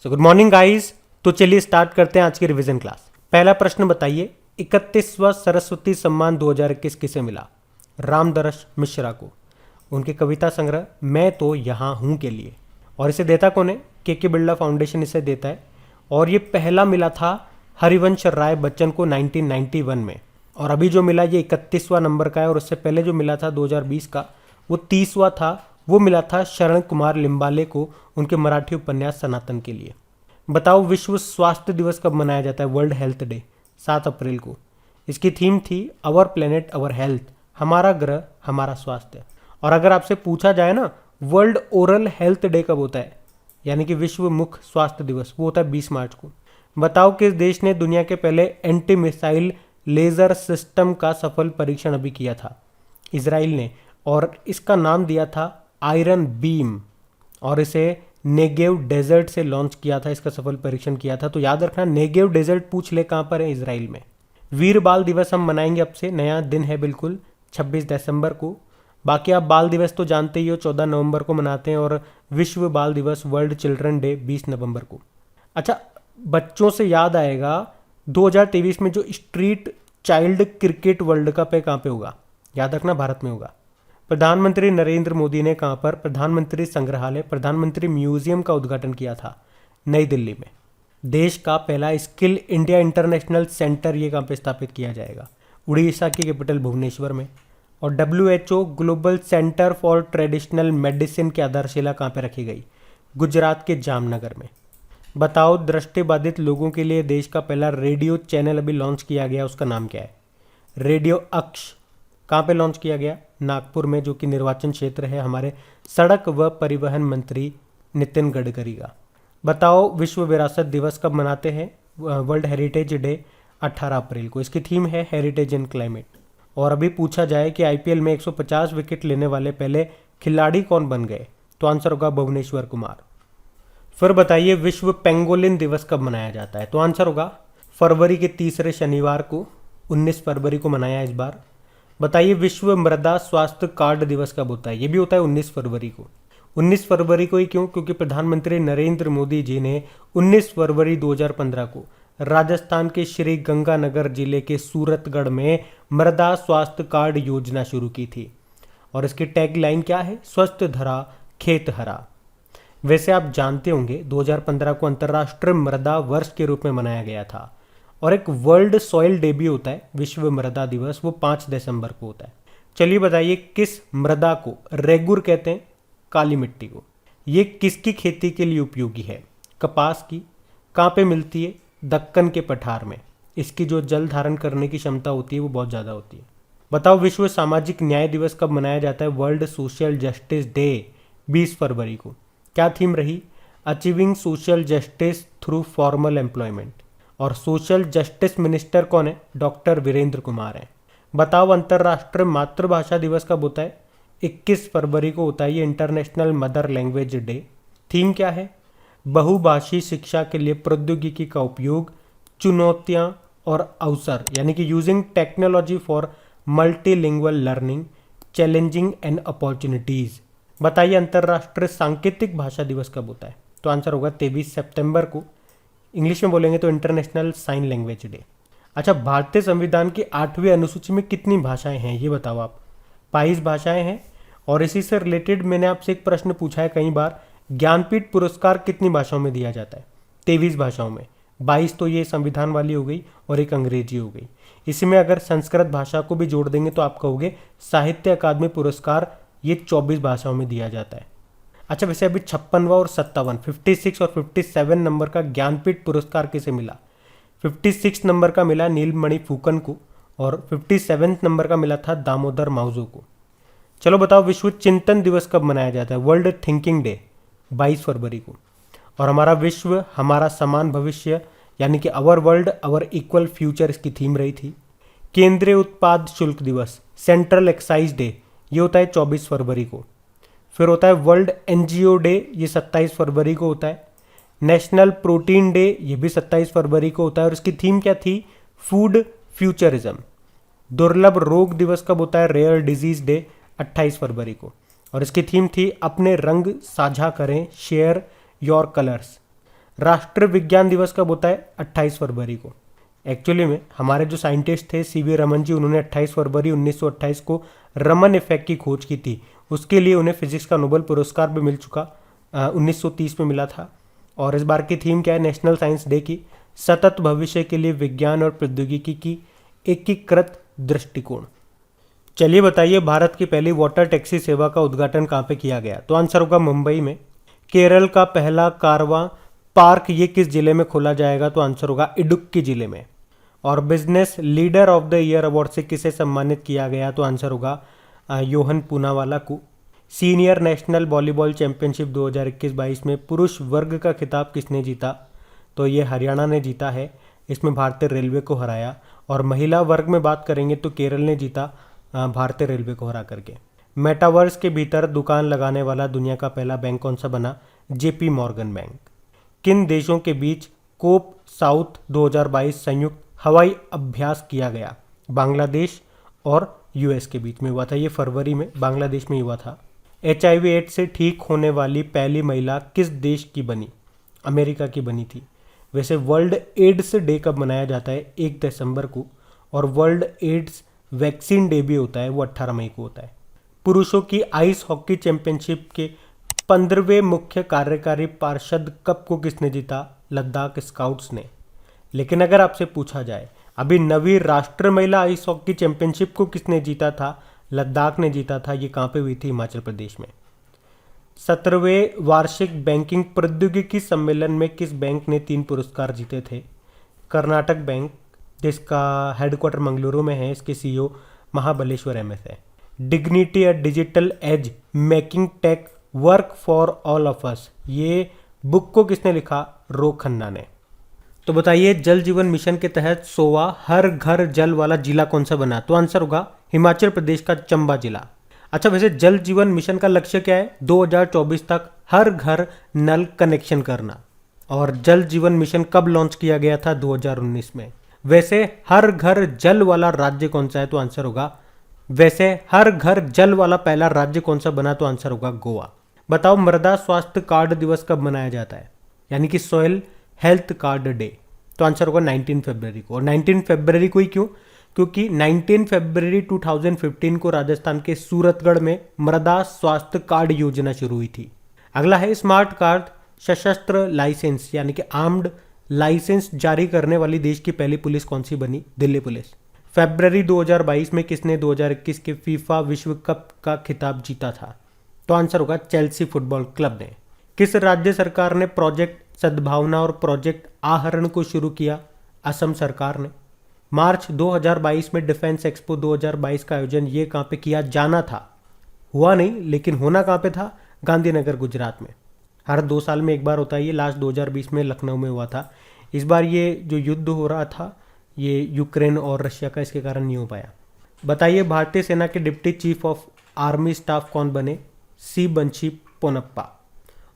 Good morning guys. तो चलिए start करते हैं आज की रिवीजन क्लास। पहला प्रश्न बताइए, 31वां सरस्वती सम्मान 2021 किसे मिला? रामदरस मिश्रा को, उनके कविता संग्रह मैं तो यहाँ हूँ के लिए। और इसे देता कौन है? के बिरला फाउंडेशन इसे देता है। और ये पहला मिला था हरिवंश राय बच्चन को 1991 में। और अभी जो मिला ये 31वां नंबर का है। और उससे पहले जो मिला था 2020 का वो 30वां था। वो मिला था शरण कुमार लिम्बाले को, उनके मराठी उपन्यास सनातन के लिए। बताओ विश्व स्वास्थ्य दिवस कब मनाया जाता है? वर्ल्ड हेल्थ डे 7 अप्रैल को। इसकी थीम थी अवर प्लेनेट अवर हेल्थ, हमारा ग्रह हमारा स्वास्थ्य। और अगर आपसे पूछा जाए ना वर्ल्ड ओरल हेल्थ डे कब होता है, यानी कि विश्व मुख स्वास्थ्य दिवस, वो होता है 20 मार्च को। बताओ किस देश ने दुनिया के पहले एंटी मिसाइल लेजर सिस्टम का सफल परीक्षण अभी किया था? इजराइल ने। और इसका नाम दिया था आयरन बीम। और इसे नेगेव डेजर्ट से लॉन्च किया था, इसका सफल परीक्षण किया था। तो याद रखना, नेगेव डेजर्ट पूछ ले कहाँ पर है? इजराइल में। वीर बाल दिवस हम मनाएंगे अब से, नया दिन है बिल्कुल, 26 दिसंबर को। बाकी आप बाल दिवस तो जानते ही हो, 14 नवंबर को मनाते हैं। और विश्व बाल दिवस वर्ल्ड चिल्ड्रन डे 20 नवंबर को। अच्छा, बच्चों से याद आएगा 2023 में जो street child cricket world cup है कहाँ पे होगा? याद रखना, भारत में होगा। प्रधानमंत्री नरेंद्र मोदी ने कहाँ पर प्रधानमंत्री संग्रहालय, प्रधानमंत्री म्यूजियम का उद्घाटन किया था? नई दिल्ली में। देश का पहला स्किल इंडिया इंटरनेशनल सेंटर ये कहाँ पे स्थापित किया जाएगा? उड़ीसा की कैपिटल भुवनेश्वर में। और WHO global centre for traditional medicine की आधारशिला कहाँ पे रखी गई? गुजरात के जामनगर में। बताओ दृष्टिबाधित लोगों के लिए देश का पहला रेडियो चैनल अभी लॉन्च किया गया, उसका नाम क्या है? रेडियो अक्ष। कहाँ पे लॉन्च किया गया? नागपुर में, जो कि निर्वाचन क्षेत्र है हमारे सड़क व परिवहन मंत्री नितिन गडकरी का। बताओ विश्व विरासत दिवस कब मनाते हैं? वर्ल्ड हेरिटेज डे 18 अप्रैल को। इसकी थीम है हेरिटेज एंड क्लाइमेट। और अभी पूछा जाए कि IPL में 150 विकेट लेने वाले पहले खिलाड़ी कौन बन गए, तो आंसर होगा भुवनेश्वर कुमार। फिर बताइए विश्व पेंगोलिन दिवस कब मनाया जाता है? तो आंसर होगा फरवरी के तीसरे शनिवार को, 19 फरवरी को मनाया इस बार। बताइए विश्व मृदा स्वास्थ्य कार्ड दिवस कब होता है? ये भी होता है 19 फरवरी को। 19 फरवरी को ही क्यों? क्योंकि प्रधानमंत्री नरेंद्र मोदी जी ने 19 फरवरी 2015 को राजस्थान के श्री गंगानगर जिले के सूरतगढ़ में मृदा स्वास्थ्य कार्ड योजना शुरू की थी। और इसकी टैगलाइन क्या है? स्वस्थ धरा खेत हरा। वैसे आप जानते होंगे 2015 को अंतर्राष्ट्रीय मृदा वर्ष के रूप में मनाया गया था। और एक वर्ल्ड सॉइल डे भी होता है, विश्व मृदा दिवस, वो 5 दिसंबर को होता है। चलिए बताइए किस मृदा को रेगुर कहते हैं? काली मिट्टी को। ये किसकी खेती के लिए उपयोगी है? कपास की। कहाँ पे मिलती है? दक्कन के पठार में। इसकी जो जल धारण करने की क्षमता होती है वो बहुत ज़्यादा होती है। बताओ विश्व सामाजिक न्याय दिवस कब मनाया जाता है? वर्ल्ड सोशल जस्टिस डे 20 फरवरी को। क्या थीम रही? Achieving social justice through formal employment. और सोशल जस्टिस मिनिस्टर कौन है? डॉक्टर वीरेंद्र कुमार हैं। बताओ अंतर्राष्ट्रीय मातृभाषा दिवस कब होता है? 21 फरवरी को होता है ये international mother language day. Theme क्या है? बहुभाषी शिक्षा के लिए प्रौद्योगिकी का उपयोग, चुनौतियां और अवसर, यानी कि using technology for multilingual learning, challenging and opportunities. बताइए अंतर्राष्ट्रीय सांकेतिक भाषा दिवस कब होता है? तो आंसर होगा 23 सितंबर को। इंग्लिश में बोलेंगे तो इंटरनेशनल साइन लैंग्वेज डे। अच्छा, भारतीय संविधान की 8वीं अनुसूची में कितनी भाषाएं हैं ये बताओ आप? 22 भाषाएं हैं। और इसी से रिलेटेड मैंने आपसे एक प्रश्न पूछा है कई बार, ज्ञानपीठ पुरस्कार कितनी भाषाओं में दिया जाता है? 23 भाषाओं में। 22 तो ये संविधान वाली हो गई और एक अंग्रेजी हो गई। इसी में अगर संस्कृत भाषा को भी जोड़ देंगे तो आप कहोगे साहित्य अकादमी पुरस्कार ये 24 भाषाओं में दिया जाता है। अच्छा, वैसे अभी 56वां और 57, 56 और 57 नंबर का ज्ञानपीठ पुरस्कार किसे मिला? 56 नंबर का मिला नीलमणि फूकन को। और 57 नंबर का मिला था दामोदर माउजो को। चलो बताओ विश्व चिंतन दिवस कब मनाया जाता है? वर्ल्ड थिंकिंग डे 22 फरवरी को। और हमारा विश्व हमारा समान भविष्य, यानी कि अवर वर्ल्ड अवर इक्वल फ्यूचर, इसकी थीम रही थी। केंद्रीय उत्पाद शुल्क दिवस, सेंट्रल एक्साइज डे, ये होता है 24 फरवरी को। फिर होता है वर्ल्ड NGO डे, ये 27 फरवरी को होता है। नेशनल प्रोटीन डे, ये भी 27 फरवरी को होता है। और इसकी थीम क्या थी? Food futurism. दुर्लभ रोग दिवस कब होता है? रेयर डिजीज डे 28 फरवरी को। और इसकी थीम थी अपने रंग साझा करें, शेयर योर कलर्स। राष्ट्रीय विज्ञान दिवस कब होता है? 28 फरवरी को। एक्चुअली में हमारे जो साइंटिस्ट थे सीवी रमन जी, उन्होंने 28 फरवरी 1928 को रमन इफेक्ट की खोज की थी। उसके लिए उन्हें फिजिक्स का नोबेल पुरस्कार भी मिल चुका, 1930 में मिला था। और इस बार की थीम क्या है नेशनल साइंस डे की? सतत भविष्य के लिए विज्ञान और प्रौद्योगिकी की एकीकृत दृष्टिकोण। चलिए बताइए, भारत की पहली वाटर टैक्सी सेवा का उद्घाटन कहाँ पे किया गया? तो आंसर होगा मुंबई में। केरल का पहला कारवां पार्क ये किस जिले में खोला जाएगा? तो आंसर होगा इडुक्की जिले में। और business leader of the year award से किसे सम्मानित किया गया? तो आंसर होगा योहन पूनावाला को। सीनियर नेशनल वॉलीबॉल चैंपियनशिप 2021-22 में पुरुष वर्ग का खिताब किसने जीता? तो ये हरियाणा ने जीता है, इसमें भारतीय रेलवे को हराया। और महिला वर्ग में बात करेंगे तो केरल ने जीता भारतीय रेलवे को हरा करके। मेटावर्स के भीतर दुकान लगाने वाला दुनिया का पहला बैंक कौन सा बना? JP Morgan bank. किन देशों के बीच कोप साउथ 2022 संयुक्त हवाई अभ्यास किया गया? बांग्लादेश और यूएस के बीच में हुआ था। ये फरवरी में बांग्लादेश में हुआ था। HIV एड्स से ठीक होने वाली पहली महिला किस देश की बनी? अमेरिका की बनी थी। वैसे वर्ल्ड एड्स डे कब मनाया जाता है? 1 दिसंबर को। और वर्ल्ड एड्स वैक्सीन डे भी होता है, वो 18 मई को होता है। पुरुषों की आइस हॉकी चैंपियनशिप के 15वें मुख्य कार्यकारी पार्षद कप को किसने जीता? लद्दाख स्काउट्स ने। लेकिन अगर आपसे पूछा जाए अभी नवी राष्ट्रीय महिला आइस हॉकी चैंपियनशिप को किसने जीता था? लद्दाख ने जीता था। ये कहाँ पे हुई थी? हिमाचल प्रदेश में। 17वें वार्षिक बैंकिंग प्रौद्योगिकी सम्मेलन में किस बैंक ने 3 पुरस्कार जीते थे? कर्नाटक बैंक, जिसका हेडक्वार्टर मंगलुरु में है, इसके CEO महाबलेश्वर MS है। Dignity a digital age making tech work for all of us, ये बुक को किसने लिखा? रो खन्ना ने। तो बताइए, जल जीवन मिशन के तहत 100वां हर घर जल वाला जिला कौन सा बना? तो आंसर होगा हिमाचल प्रदेश का चंबा जिला। अच्छा, वैसे जल जीवन मिशन का लक्ष्य क्या है? 2024 तक हर घर नल कनेक्शन करना। और जल जीवन मिशन कब लॉन्च किया गया था? 2019 में। वैसे हर घर जल वाला राज्य कौन सा है? तो आंसर होगा, वैसे हर घर जल वाला पहला राज्य कौन सा बना? तो आंसर होगा गोवा। बताओ, मृदा स्वास्थ्य कार्ड दिवस कब मनाया जाता है? यानी कि सॉइल हेल्थ कार्ड डे। तो आंसर होगा 19 फरवरी को। और 19 फरवरी को ही क्यों? क्योंकि 19 फरवरी 2015 को राजस्थान के सूरतगढ़ में मृदा स्वास्थ्य कार्ड योजना शुरू हुई थी। अगला है स्मार्ट कार्ड। सशस्त्र लाइसेंस यानी कि आर्म्ड लाइसेंस जारी करने वाली देश की पहली पुलिस कौन सी बनी? दिल्ली पुलिस। फरवरी 2022 में किसने 2021 के फीफा विश्व कप का खिताब जीता था? तो आंसर होगा चेल्सी फुटबॉल क्लब ने। किस राज्य सरकार ने प्रोजेक्ट सद्भावना और प्रोजेक्ट आहरण को शुरू किया? असम सरकार ने। मार्च 2022 में डिफेंस एक्सपो 2022 का आयोजन ये कहाँ पे किया जाना था? हुआ नहीं, लेकिन होना कहाँ पे था? गांधीनगर गुजरात में। हर 2 साल में एक बार होता है ये। लास्ट 2020 में लखनऊ में हुआ था। इस बार ये जो युद्ध हो रहा था ये यूक्रेन और रशिया का, इसके कारण नहीं हो पाया। बताइए, भारतीय सेना के deputy chief of army staff कौन बने? सी बंशी पोनप्पा।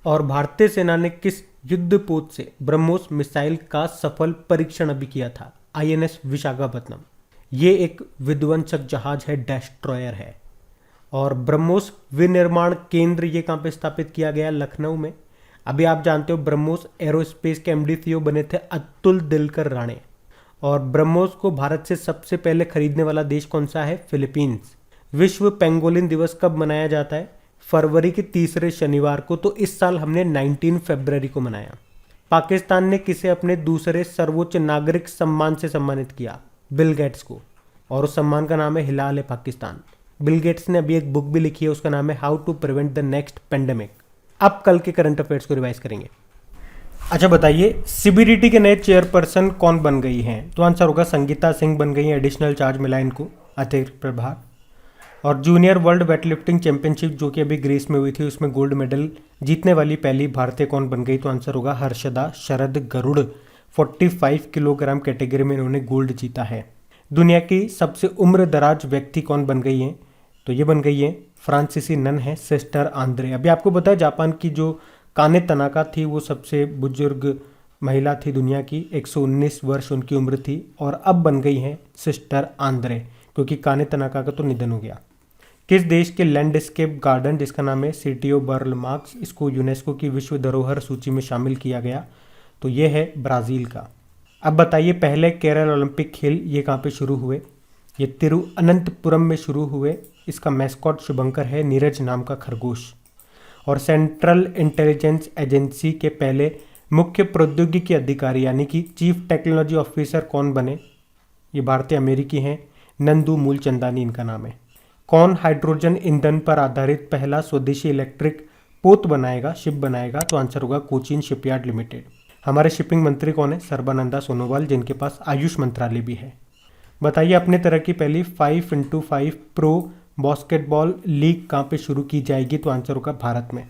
और भारतीय सेना ने किस युद्धपोत से ब्रह्मोस मिसाइल का सफल परीक्षण अभी किया था? INS विशाखापत्तनम। ये एक विध्वंसक जहाज है, डेस्ट्रॉयर है। और ब्रह्मोस विनिर्माण केंद्र ये कहाँ पे स्थापित किया गया? लखनऊ में। अभी आप जानते हो ब्रह्मोस एरोस्पेस के MD CEO बने थे अतुल दिलकर राणे। और ब्रह्मोस को भारत से सबसे पहले खरीदने वाला देश कौन सा है? फिलीपींस। विश्व पेंगोलिन दिवस कब मनाया जाता है? फरवरी के तीसरे शनिवार को। तो इस साल हमने 19 फरवरी को मनाया। पाकिस्तान ने किसे अपने दूसरे सर्वोच्च नागरिक सम्मान से सम्मानित किया? बिल गेट्स को। और उस सम्मान का नाम है हिलाल पाकिस्तान। बिल गेट्स ने अभी एक बुक भी लिखी है, उसका नाम है how to prevent the next pandemic. अब कल के करंट अफेयर्स को रिवाइज करेंगे। अच्छा बताइए, CBDT के नए चेयरपर्सन कौन बन गई हैं? तो आंसर होगा संगीता सिंह बन गई हैं। एडिशनल चार्ज मिला इनको, अतिरिक्त प्रभार। और जूनियर वर्ल्ड वेटलिफ्टिंग चैंपियनशिप जो कि अभी ग्रीस में हुई थी, उसमें गोल्ड मेडल जीतने वाली पहली भारतीय कौन बन गई? तो आंसर होगा हर्षदा शरद गरुड़। 45 किलोग्राम कैटेगरी में इन्होंने गोल्ड जीता है। दुनिया की सबसे उम्र दराज व्यक्ति कौन बन गई है? तो ये बन गई है फ्रांसीसी नन है सिस्टर आंद्रे। अभी आपको बताया जापान की जो काने तनाका थी वो सबसे बुजुर्ग महिला थी दुनिया की, 119 वर्ष उनकी उम्र थी। और अब बन गई हैं सिस्टर आंद्रे, क्योंकि काने तनाका का तो निधन हो गया। किस देश के लैंडस्केप गार्डन जिसका नाम है सिटी ऑफ बर्ल मार्क्स, इसको यूनेस्को की विश्व धरोहर सूची में शामिल किया गया? तो ये है ब्राज़ील का। अब बताइए पहले केरल ओलंपिक खेल ये कहाँ पे शुरू हुए? ये तिरुअनंतपुरम में शुरू हुए। इसका मैस्कॉट शुभंकर है, नीरज नाम का खरगोश। और सेंट्रल इंटेलिजेंस एजेंसी के पहले मुख्य प्रौद्योगिकी अधिकारी यानी कि चीफ टेक्नोलॉजी ऑफिसर कौन बने? ये भारतीय अमेरिकी हैं, नंदू मूलचंदानी इनका नाम है। कौन हाइड्रोजन ईंधन पर आधारित पहला स्वदेशी इलेक्ट्रिक पोत बनाएगा, शिप बनाएगा? तो आंसर होगा कोचीन शिपयार्ड लिमिटेड। हमारे शिपिंग मंत्री कौन है? सर्बानंदा सोनोवाल, जिनके पास आयुष मंत्रालय भी है। बताइए अपने तरह की पहली 5x5 प्रो बास्केटबॉल लीग कहाँ पे शुरू की जाएगी? तो आंसर होगा भारत में।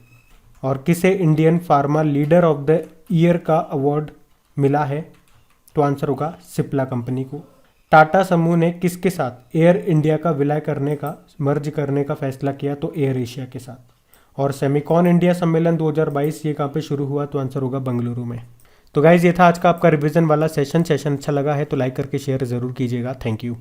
और किसे Indian pharma leader of the year का अवार्ड मिला है? तो आंसर होगा सिप्ला कंपनी को। टाटा समूह ने किसके साथ एयर इंडिया का विलय करने का, मर्ज करने का फैसला किया? तो एयर एशिया के साथ। और सेमिकॉन इंडिया सम्मेलन 2022 ये कहाँ पे शुरू हुआ? तो आंसर होगा बेंगलुरु में। तो गाइज ये था आज का आपका रिवीजन वाला सेशन अच्छा लगा है तो लाइक करके शेयर ज़रूर कीजिएगा। Thank you.